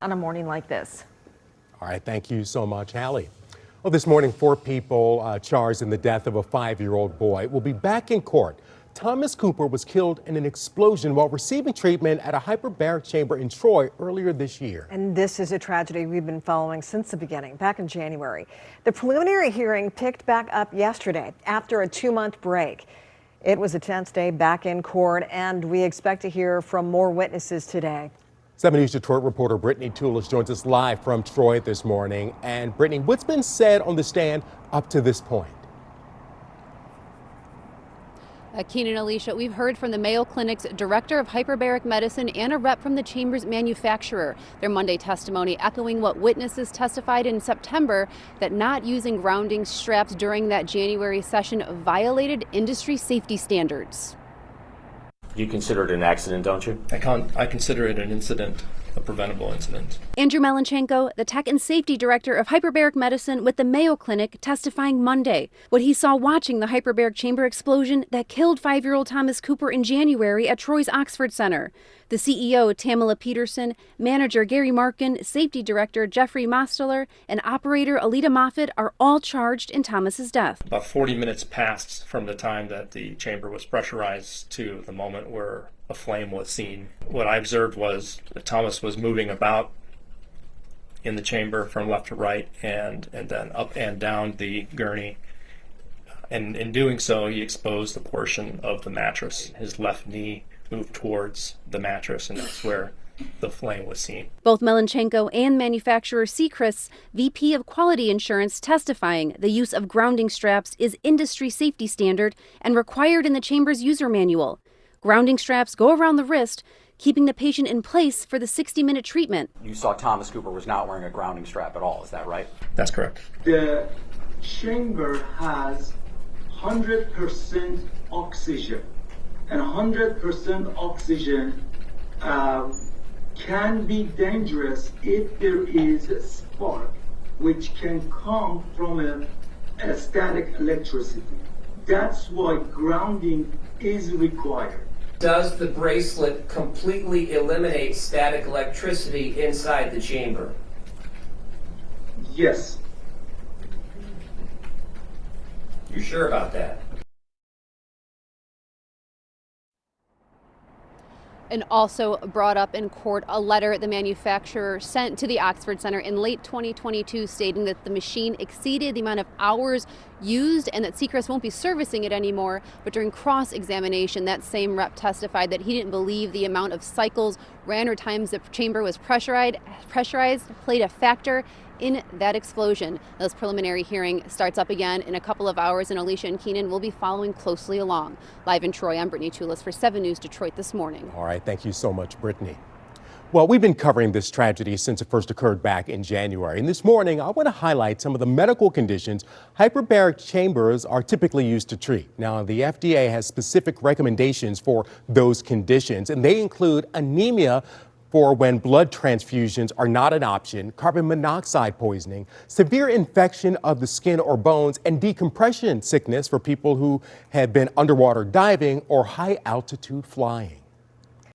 on a morning like this. All right, thank you so much, Hallie. Well, this morning, 4 people charged in the death of a 5-year-old boy will be back in court. Thomas Cooper was killed in an explosion while receiving treatment at a hyperbaric chamber in Troy earlier this year. And this is a tragedy we've been following since the beginning, back in January. The preliminary hearing picked back up yesterday after a 2-month break. It was a tense day back in court, and we expect to hear from more witnesses today. 7 News Detroit reporter Brittany Toulis joins us live from Troy this morning. And Brittany, what's been said on the stand up to this point? Keenan, Alicia, we've heard from the Mayo Clinic's director of hyperbaric medicine and a rep from the chamber's manufacturer. Their Monday testimony echoing what witnesses testified in September, that not using grounding straps during that January session violated industry safety standards. You consider it an accident, don't you? I consider it an incident, a preventable incident. Andrew Melenchenko, the tech and safety director of hyperbaric medicine with the Mayo Clinic, testifying Monday what he saw watching the hyperbaric chamber explosion that killed 5-year-old Thomas Cooper in January at Troy's Oxford Center. The CEO, Tamala Peterson, manager Gary Markin, safety director Jeffrey Mosteller, and operator Alita Moffitt are all charged in Thomas's death. About 40 minutes passed from the time that the chamber was pressurized to the moment where a flame was seen. What I observed was that Thomas was moving about in the chamber from left to right and then up and down the gurney. And in doing so, he exposed a portion of the mattress. His left knee moved towards the mattress, and that's where the flame was seen. Both Melenchenko and manufacturer Sechrist, VP of Quality Insurance, testifying the use of grounding straps is industry safety standard and required in the chamber's user manual. Grounding straps go around the wrist, keeping the patient in place for the 60-minute treatment. You saw Thomas Cooper was not wearing a grounding strap at all, is that right? That's correct. The chamber has 100% oxygen, and 100% oxygen can be dangerous if there is a spark, which can come from a static electricity. That's why grounding is required. Does the bracelet completely eliminate static electricity inside the chamber? Yes. You sure about that? And also brought up in court a letter the manufacturer sent to the Oxford Center in late 2022 stating that the machine exceeded the amount of hours used and that Sechrist won't be servicing it anymore. But during cross-examination, that same rep testified that he didn't believe the amount of cycles ran or times the chamber was pressurized played a factor in that explosion. This preliminary hearing starts up again in a couple of hours, and Alicia and Keenan will be following closely along. Live in Troy, I'm Brittany Toulis for 7 News Detroit this morning. All right, thank you so much, Brittany. Well, we've been covering this tragedy since it first occurred back in January. And this morning, I want to highlight some of the medical conditions hyperbaric chambers are typically used to treat. Now, the FDA has specific recommendations for those conditions, and they include anemia for when blood transfusions are not an option, carbon monoxide poisoning, severe infection of the skin or bones, and decompression sickness for people who have been underwater diving or high altitude flying.